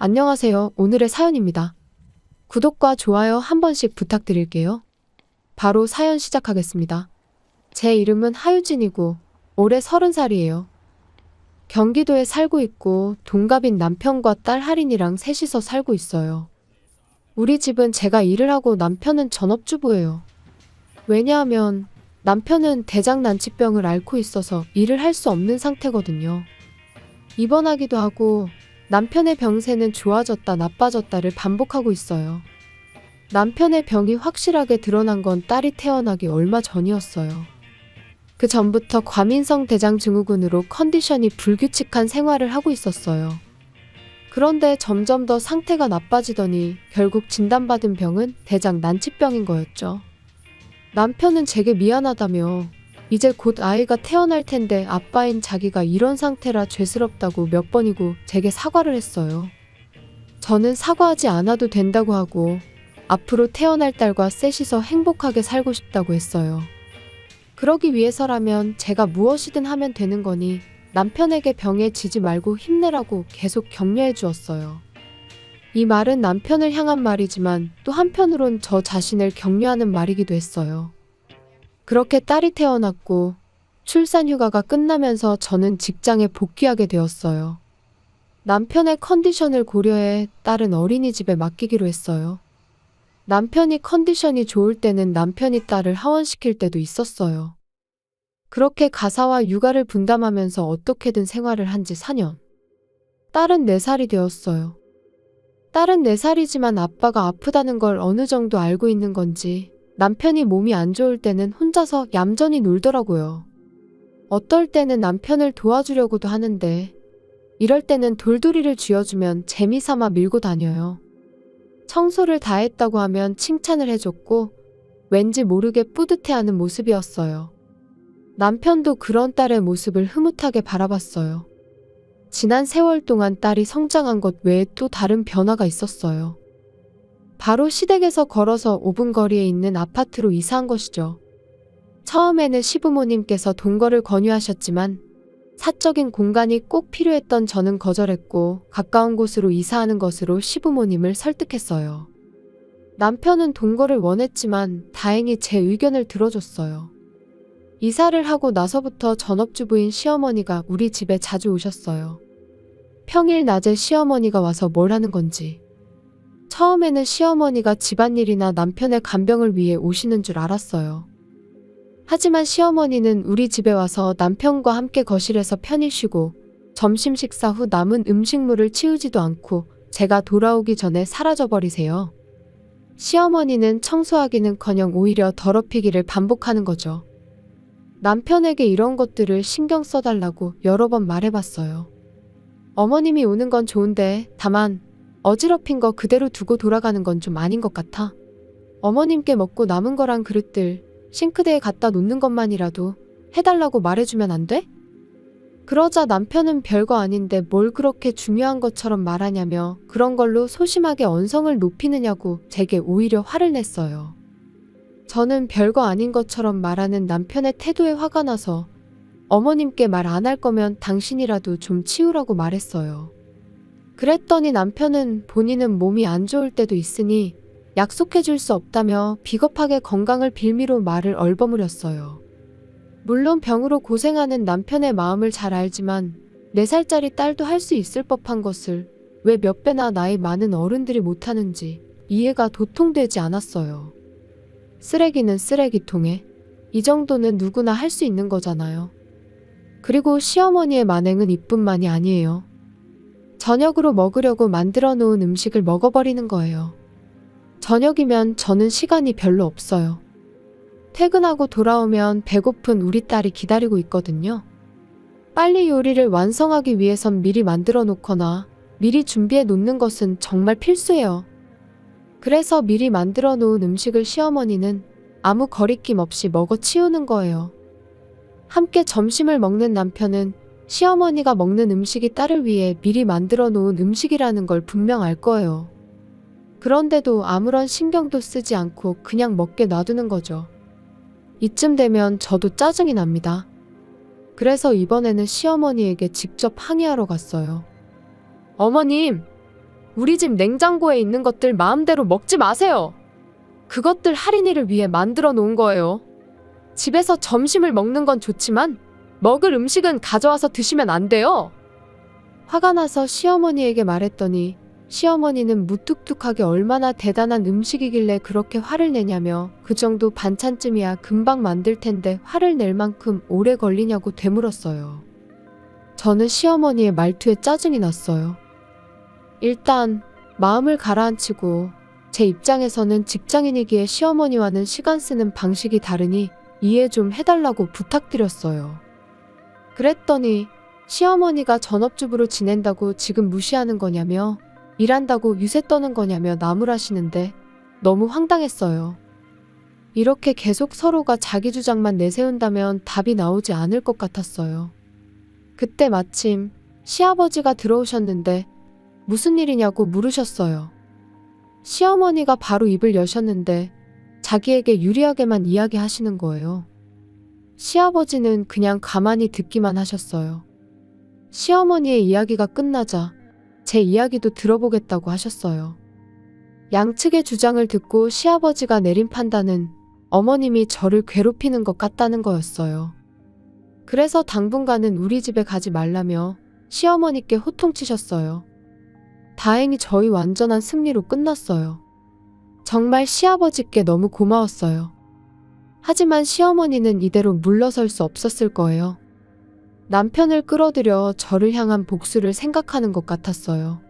안녕하세요. 오늘의 사연입니다. 구독과 좋아요 한 번씩 부탁드릴게요. 바로 사연 시작하겠습니다. 제 이름은 하유진이고 올해 30살이에요. 경기도에 살고 있고 동갑인 남편과 딸 할인이랑 셋이서 살고 있어요. 우리 집은 제가 일을 하고 남편은 전업주부예요. 왜냐하면 남편은 대장난치병을 앓고 있어서 일을 할 수 없는 상태거든요. 입원하기도 하고 남편의 병세는 좋아졌다 나빠졌다를 반복하고 있어요. 남편의 병이 확실하게 드러난 건 딸이 태어나기 얼마 전이었어요. 그 전부터 과민성 대장증후군으로 컨디션이 불규칙한 생활을 하고 있었어요. 그런데 점점 더 상태가 나빠지더니 결국 진단받은 병은 대장난치병인 거였죠. 남편은 제게 미안하다며 이제 곧 아이가 태어날 텐데 아빠인 자기가 이런 상태라 죄스럽다고 몇 번이고 제게 사과를 했어요. 저는 사과하지 않아도 된다고 하고 앞으로 태어날 딸과 셋이서 행복하게 살고 싶다고 했어요. 그러기 위해서라면 제가 무엇이든 하면 되는 거니 남편에게 병에 지지 말고 힘내라고 계속 격려해 주었어요. 이 말은 남편을 향한 말이지만 또 한편으론 저 자신을 격려하는 말이기도 했어요. 그렇게 딸이 태어났고 출산 휴가가 끝나면서 저는 직장에 복귀하게 되었어요. 남편의 컨디션을 고려해 딸은 어린이집에 맡기기로 했어요. 남편이 컨디션이 좋을 때는 남편이 딸을 하원시킬 때도 있었어요. 그렇게 가사와 육아를 분담하면서 어떻게든 생활을 한 지 4년. 딸은 4살이 되었어요. 딸은 4살이지만 아빠가 아프다는 걸 어느 정도 알고 있는 건지 남편이 몸이 안 좋을 때는 혼자서 얌전히 놀더라고요. 어떨 때는 남편을 도와주려고도 하는데 이럴 때는 돌돌이를 쥐어주면 재미삼아 밀고 다녀요. 청소를 다 했다고 하면 칭찬을 해줬고 왠지 모르게 뿌듯해하는 모습이었어요. 남편도 그런 딸의 모습을 흐뭇하게 바라봤어요. 지난 세월 동안 딸이 성장한 것 외에 또 다른 변화가 있었어요. 바로 시댁에서 걸어서 5분 거리에 있는 아파트로 이사한 것이죠. 처음에는 시부모님께서 동거를 권유하셨지만 사적인 공간이 꼭 필요했던 저는 거절했고 가까운 곳으로 이사하는 것으로 시부모님을 설득했어요. 남편은 동거를 원했지만 다행히 제 의견을 들어줬어요. 이사를 하고 나서부터 전업주부인 시어머니가 우리 집에 자주 오셨어요. 평일 낮에 시어머니가 와서 뭘 하는 건지. 처음에는 시어머니가 집안일이나 남편의 간병을 위해 오시는 줄 알았어요. 하지만 시어머니는 우리 집에 와서 남편과 함께 거실에서 편히 쉬고 점심 식사 후 남은 음식물을 치우지도 않고 제가 돌아오기 전에 사라져버리세요. 시어머니는 청소하기는커녕 오히려 더럽히기를 반복하는 거죠. 남편에게 이런 것들을 신경 써달라고 여러 번 말해봤어요. 어머님이 오는 건 좋은데 다만 어지럽힌 거 그대로 두고 돌아가는 건 좀 아닌 것 같아. 어머님께 먹고 남은 거랑 그릇들 싱크대에 갖다 놓는 것만이라도 해달라고 말해주면 안 돼? 그러자 남편은 별거 아닌데 뭘 그렇게 중요한 것처럼 말하냐며 그런 걸로 소심하게 언성을 높이느냐고 제게 오히려 화를 냈어요. 저는 별거 아닌 것처럼 말하는 남편의 태도에 화가 나서 어머님께 말 안 할 거면 당신이라도 좀 치우라고 말했어요. 그랬더니 남편은 본인은 몸이 안 좋을 때도 있으니 약속해 줄 수 없다며 비겁하게 건강을 빌미로 말을 얼버무렸어요. 물론 병으로 고생하는 남편의 마음을 잘 알지만 4살짜리 딸도 할 수 있을 법한 것을 왜 몇 배나 나이 많은 어른들이 못하는지 이해가 도통되지 않았어요. 쓰레기는 쓰레기통에 이 정도는 누구나 할 수 있는 거잖아요. 그리고 시어머니의 만행은 이뿐만이 아니에요. 저녁으로 먹으려고 만들어 놓은 음식을 먹어버리는 거예요. 저녁이면 저는 시간이 별로 없어요. 퇴근하고 돌아오면 배고픈 우리 딸이 기다리고 있거든요. 빨리 요리를 완성하기 위해선 미리 만들어 놓거나 미리 준비해 놓는 것은 정말 필수예요. 그래서 미리 만들어 놓은 음식을 시어머니는 아무 거리낌 없이 먹어 치우는 거예요. 함께 점심을 먹는 남편은 시어머니가 먹는 음식이 딸을 위해 미리 만들어 놓은 음식이라는 걸 분명 알 거예요. 그런데도 아무런 신경도 쓰지 않고 그냥 먹게 놔두는 거죠. 이쯤 되면 저도 짜증이 납니다. 그래서 이번에는 시어머니에게 직접 항의하러 갔어요. 어머님, 우리 집 냉장고에 있는 것들 마음대로 먹지 마세요. 그것들 할인이를 위해 만들어 놓은 거예요. 집에서 점심을 먹는 건 좋지만 먹을 음식은 가져와서 드시면 안 돼요. 화가 나서 시어머니에게 말했더니 시어머니는 무뚝뚝하게 얼마나 대단한 음식이길래 그렇게 화를 내냐며 그 정도 반찬쯤이야 금방 만들 텐데 화를 낼 만큼 오래 걸리냐고 되물었어요. 저는 시어머니의 말투에 짜증이 났어요. 일단 마음을 가라앉히고 제 입장에서는 직장인이기에 시어머니와는 시간 쓰는 방식이 다르니 이해 좀 해달라고 부탁드렸어요. 그랬더니 시어머니가 전업주부로 지낸다고 지금 무시하는 거냐며 일한다고 유세 떠는 거냐며 나무라시는데 너무 황당했어요. 이렇게 계속 서로가 자기 주장만 내세운다면 답이 나오지 않을 것 같았어요. 그때 마침 시아버지가 들어오셨는데 무슨 일이냐고 물으셨어요. 시어머니가 바로 입을 여셨는데 자기에게 유리하게만 이야기하시는 거예요. 시아버지는 그냥 가만히 듣기만 하셨어요. 시어머니의 이야기가 끝나자 제 이야기도 들어보겠다고 하셨어요. 양측의 주장을 듣고 시아버지가 내린 판단은 어머님이 저를 괴롭히는 것 같다는 거였어요. 그래서 당분간은 우리 집에 가지 말라며 시어머니께 호통치셨어요. 다행히 저희 완전한 승리로 끝났어요. 정말 시아버지께 너무 고마웠어요. 하지만 시어머니는 이대로 물러설 수 없었을 거예요. 남편을 끌어들여 저를 향한 복수를 생각하는 것 같았어요.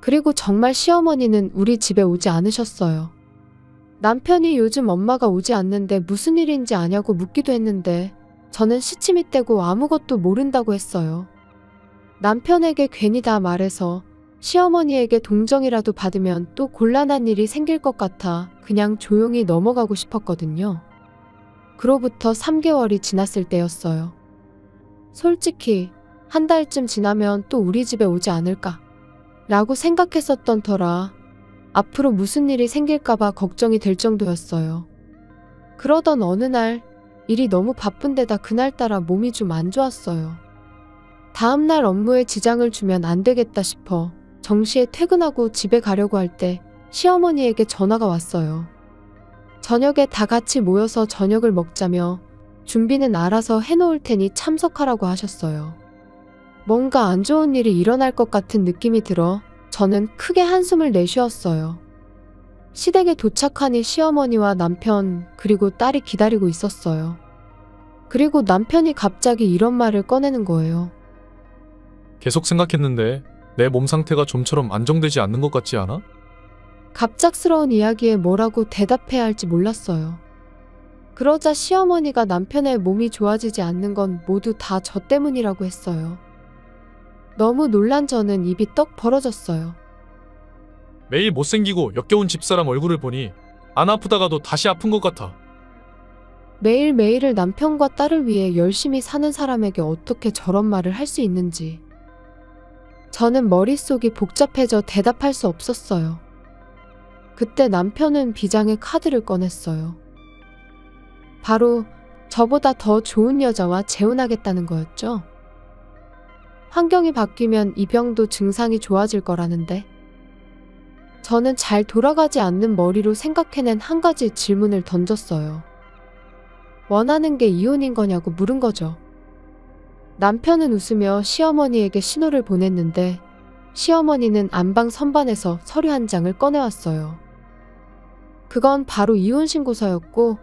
그리고 정말 시어머니는 우리 집에 오지 않으셨어요. 남편이 요즘 엄마가 오지 않는데 무슨 일인지 아냐고 묻기도 했는데 저는 시침이 떼고 아무것도 모른다고 했어요. 남편에게 괜히 다 말해서 시어머니에게 동정이라도 받으면 또 곤란한 일이 생길 것 같아 그냥 조용히 넘어가고 싶었거든요. 그로부터 3개월이 지났을 때였어요. 솔직히 한 달쯤 지나면 또 우리 집에 오지 않을까 라고 생각했었던 터라 앞으로 무슨 일이 생길까봐 걱정이 될 정도였어요. 그러던 어느 날 일이 너무 바쁜데다 그날따라 몸이 좀 안 좋았어요. 다음날 업무에 지장을 주면 안 되겠다 싶어 정시에 퇴근하고 집에 가려고 할 때 시어머니에게 전화가 왔어요. 저녁에 다 같이 모여서 저녁을 먹자며 준비는 알아서 해놓을 테니 참석하라고 하셨어요. 뭔가 안 좋은 일이 일어날 것 같은 느낌이 들어 저는 크게 한숨을 내쉬었어요. 시댁에 도착하니 시어머니와 남편 그리고 딸이 기다리고 있었어요. 그리고 남편이 갑자기 이런 말을 꺼내는 거예요. 계속 생각했는데 내 몸 상태가 좀처럼 안정되지 않는 것 같지 않아? 갑작스러운 이야기에 뭐라고 대답해야 할지 몰랐어요. 그러자 시어머니가 남편의 몸이 좋아지지 않는 건 모두 다 저 때문이라고 했어요. 너무 놀란 저는 입이 떡 벌어졌어요. 매일 못생기고 역겨운 집사람 얼굴을 보니 안 아프다가도 다시 아픈 것 같아. 매일매일을 남편과 딸을 위해 열심히 사는 사람에게 어떻게 저런 말을 할 수 있는지. 저는 머릿속이 복잡해져 대답할 수 없었어요. 그때 남편은 비장의 카드를 꺼냈어요. 바로 저보다 더 좋은 여자와 재혼하겠다는 거였죠. 환경이 바뀌면 이 병도 증상이 좋아질 거라는데 저는 잘 돌아가지 않는 머리로 생각해낸 한 가지 질문을 던졌어요. 원하는 게 이혼인 거냐고 물은 거죠. 남편은 웃으며 시어머니에게 신호를 보냈는데 시어머니는 안방 선반에서 서류 한 장을 꺼내왔어요. 그건 바로 이혼 신고서였고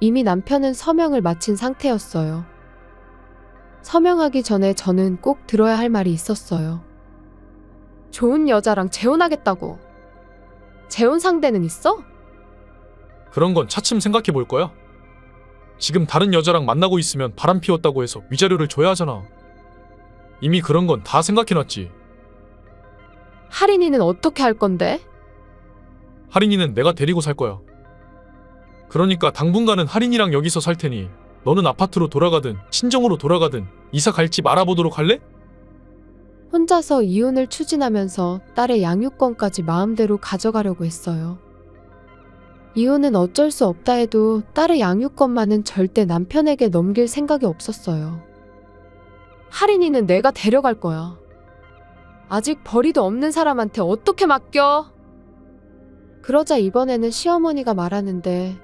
이미 남편은 서명을 마친 상태였어요. 서명하기 전에 저는 꼭 들어야 할 말이 있었어요. 좋은 여자랑 재혼하겠다고. 재혼 상대는 있어? 그런 건 차츰 생각해 볼 거야. 지금 다른 여자랑 만나고 있으면 바람 피웠다고 해서 위자료를 줘야 하잖아. 이미 그런 건 다 생각해놨지. 할인이는 어떻게 할 건데? 할인이는 내가 데리고 살 거야. 그러니까 당분간은 할인이랑 여기서 살 테니 너는 아파트로 돌아가든 친정으로 돌아가든 이사 갈 집 알아보도록 할래? 혼자서 이혼을 추진하면서 딸의 양육권까지 마음대로 가져가려고 했어요. 이혼은 어쩔 수 없다 해도 딸의 양육권만은 절대 남편에게 넘길 생각이 없었어요. 할인이는 내가 데려갈 거야. 아직 벌이도 없는 사람한테 어떻게 맡겨? 그러자 이번에는 시어머니가 말하는데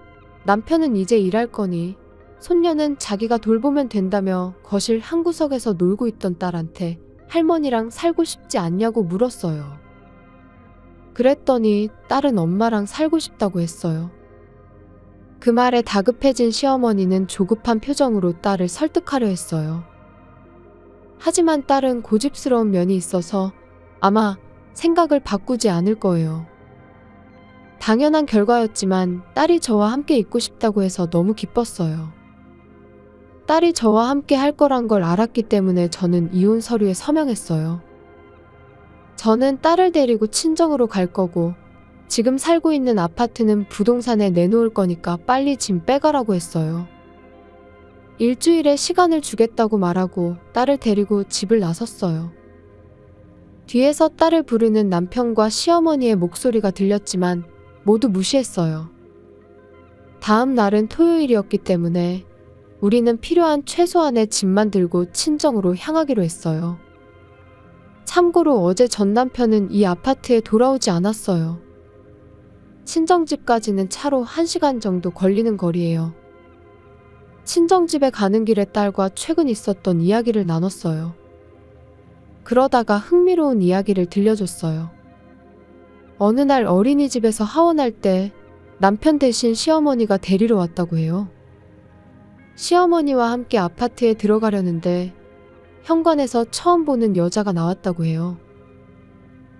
남편은 이제 일할 거니 손녀는 자기가 돌보면 된다며 거실 한구석에서 놀고 있던 딸한테 할머니랑 살고 싶지 않냐고 물었어요. 그랬더니 딸은 엄마랑 살고 싶다고 했어요. 그 말에 다급해진 시어머니는 조급한 표정으로 딸을 설득하려 했어요. 하지만 딸은 고집스러운 면이 있어서 아마 생각을 바꾸지 않을 거예요. 당연한 결과였지만 딸이 저와 함께 있고 싶다고 해서 너무 기뻤어요. 딸이 저와 함께 할 거란 걸 알았기 때문에 저는 이혼 서류에 서명했어요. 저는 딸을 데리고 친정으로 갈 거고 지금 살고 있는 아파트는 부동산에 내놓을 거니까 빨리 짐 빼가라고 했어요. 일주일의 시간을 주겠다고 말하고 딸을 데리고 집을 나섰어요. 뒤에서 딸을 부르는 남편과 시어머니의 목소리가 들렸지만 모두 무시했어요. 다음 날은 토요일이었기 때문에 우리는 필요한 최소한의 짐만 들고 친정으로 향하기로 했어요. 참고로 어제 전 남편은 이 아파트에 돌아오지 않았어요. 친정집까지는 차로 1시간 정도 걸리는 거리예요. 친정집에 가는 길에 딸과 최근 있었던 이야기를 나눴어요. 그러다가 흥미로운 이야기를 들려줬어요. 어느 날 어린이집에서 하원할 때 남편 대신 시어머니가 데리러 왔다고 해요. 시어머니와 함께 아파트에 들어가려는데 현관에서 처음 보는 여자가 나왔다고 해요.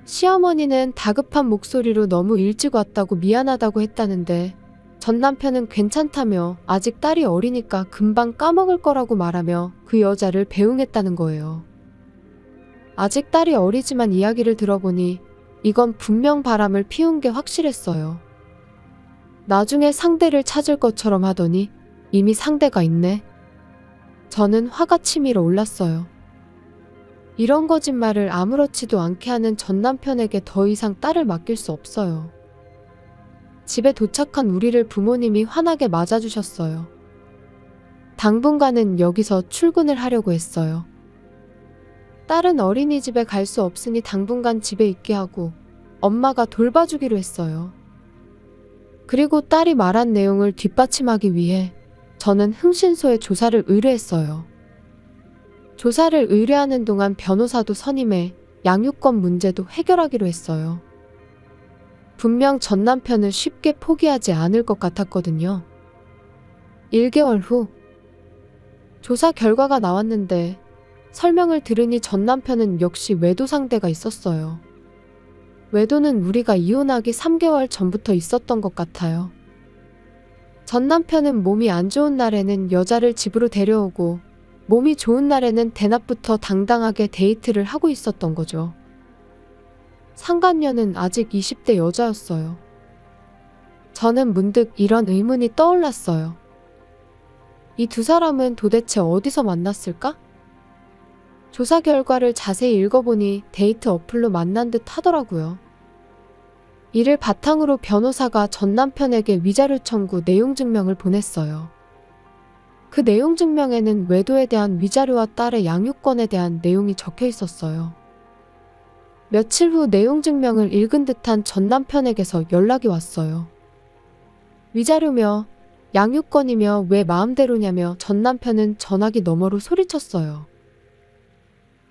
시어머니는 다급한 목소리로 너무 일찍 왔다고 미안하다고 했다는데 전 남편은 괜찮다며 아직 딸이 어리니까 금방 까먹을 거라고 말하며 그 여자를 배웅했다는 거예요. 아직 딸이 어리지만 이야기를 들어보니 이건 분명 바람을 피운 게 확실했어요. 나중에 상대를 찾을 것처럼 하더니 이미 상대가 있네. 저는 화가 치밀어 올랐어요. 이런 거짓말을 아무렇지도 않게 하는 전 남편에게 더 이상 딸을 맡길 수 없어요. 집에 도착한 우리를 부모님이 환하게 맞아주셨어요. 당분간은 여기서 출근을 하려고 했어요. 딸은 어린이집에 갈 수 없으니 당분간 집에 있게 하고 엄마가 돌봐주기로 했어요. 그리고 딸이 말한 내용을 뒷받침하기 위해 저는 흥신소에 조사를 의뢰했어요. 조사를 의뢰하는 동안 변호사도 선임해 양육권 문제도 해결하기로 했어요. 분명 전 남편은 쉽게 포기하지 않을 것 같았거든요. 1개월 후 조사 결과가 나왔는데 설명을 들으니 전 남편은 역시 외도 상대가 있었어요. 외도는 우리가 이혼하기 3개월 전부터 있었던 것 같아요. 전 남편은 몸이 안 좋은 날에는 여자를 집으로 데려오고 몸이 좋은 날에는 대낮부터 당당하게 데이트를 하고 있었던 거죠. 상간녀는 아직 20대 여자였어요. 저는 문득 이런 의문이 떠올랐어요. 이 두 사람은 도대체 어디서 만났을까? 조사 결과를 자세히 읽어보니 데이트 어플로 만난 듯 하더라고요. 이를 바탕으로 변호사가 전 남편에게 위자료 청구 내용 증명을 보냈어요. 그 내용 증명에는 외도에 대한 위자료와 딸의 양육권에 대한 내용이 적혀 있었어요. 며칠 후 내용 증명을 읽은 듯한 전 남편에게서 연락이 왔어요. 위자료며 양육권이며 왜 마음대로냐며 전 남편은 전화기 너머로 소리쳤어요.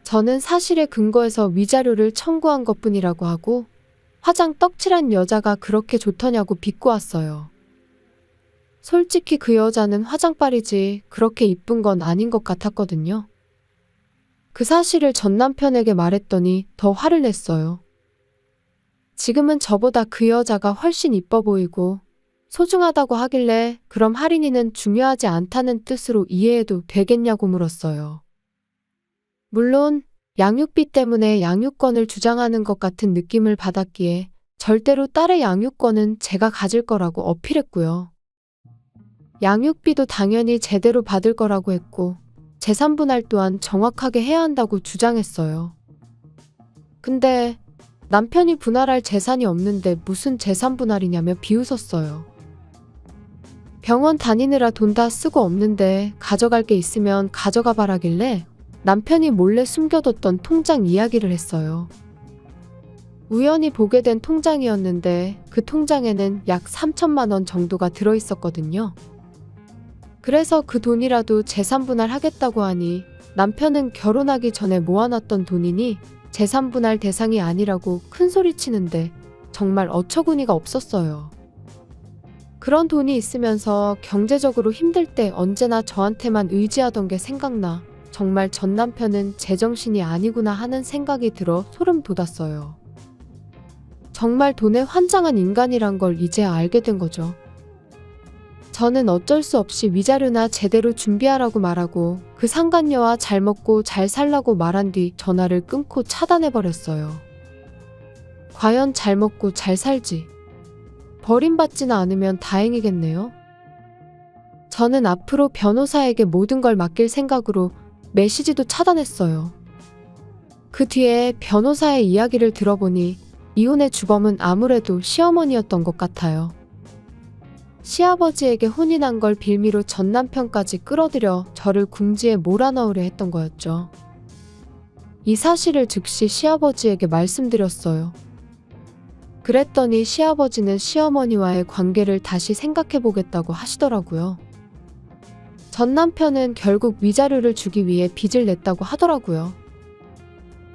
저는 사실에 근거해서 위자료를 청구한 것뿐이라고 하고 화장 떡칠한 여자가 그렇게 좋더냐고 비꼬았어요. 솔직히 그 여자는 화장빨이지 그렇게 이쁜 건 아닌 것 같았거든요. 그 사실을 전 남편에게 말했더니 더 화를 냈어요. 지금은 저보다 그 여자가 훨씬 이뻐 보이고 소중하다고 하길래 그럼 할인이는 중요하지 않다는 뜻으로 이해해도 되겠냐고 물었어요. 물론 양육비 때문에 양육권을 주장하는 것 같은 느낌을 받았기에 절대로 딸의 양육권은 제가 가질 거라고 어필했고요. 양육비도 당연히 제대로 받을 거라고 했고 재산 분할 또한 정확하게 해야 한다고 주장했어요. 근데 남편이 분할할 재산이 없는데 무슨 재산 분할이냐며 비웃었어요. 병원 다니느라 돈 다 쓰고 없는데 가져갈 게 있으면 가져가 봐라길래 남편이 몰래 숨겨뒀던 통장 이야기를 했어요. 우연히 보게 된 통장이었는데 그 통장에는 약 3천만 원 정도가 들어있었거든요. 그래서 그 돈이라도 재산분할 하겠다고 하니 남편은 결혼하기 전에 모아놨던 돈이니 재산분할 대상이 아니라고 큰소리 치는데 정말 어처구니가 없었어요. 그런 돈이 있으면서 경제적으로 힘들 때 언제나 저한테만 의지하던 게 생각나 정말 전 남편은 제정신이 아니구나 하는 생각이 들어 소름 돋았어요. 정말 돈에 환장한 인간이란 걸 이제 알게 된 거죠. 저는 어쩔 수 없이 위자료나 제대로 준비하라고 말하고 그 상간녀와 잘 먹고 잘 살라고 말한 뒤 전화를 끊고 차단해버렸어요. 과연 잘 먹고 잘 살지? 버림받지는 않으면 다행이겠네요. 저는 앞으로 변호사에게 모든 걸 맡길 생각으로 메시지도 차단했어요. 그 뒤에 변호사의 이야기를 들어보니 이혼의 주범은 아무래도 시어머니였던 것 같아요. 시아버지에게 혼이 난 걸 빌미로 전 남편까지 끌어들여 저를 궁지에 몰아넣으려 했던 거였죠. 이 사실을 즉시 시아버지에게 말씀드렸어요. 그랬더니 시아버지는 시어머니와의 관계를 다시 생각해보겠다고 하시더라고요. 전 남편은 결국 위자료를 주기 위해 빚을 냈다고 하더라고요.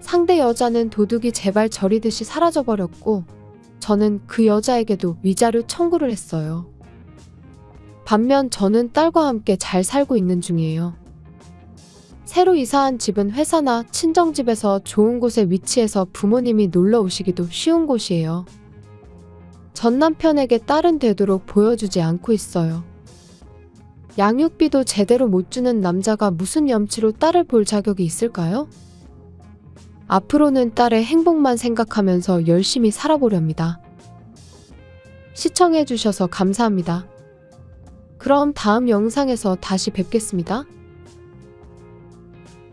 상대 여자는 도둑이 제발 저리듯이 사라져버렸고 저는 그 여자에게도 위자료 청구를 했어요. 반면 저는 딸과 함께 잘 살고 있는 중이에요. 새로 이사한 집은 회사나 친정집에서 좋은 곳에 위치해서 부모님이 놀러 오시기도 쉬운 곳이에요. 전 남편에게 딸은 되도록 보여주지 않고 있어요. 양육비도 제대로 못 주는 남자가 무슨 염치로 딸을 볼 자격이 있을까요? 앞으로는 딸의 행복만 생각하면서 열심히 살아보렵니다. 시청해주셔서 감사합니다. 그럼 다음 영상에서 다시 뵙겠습니다.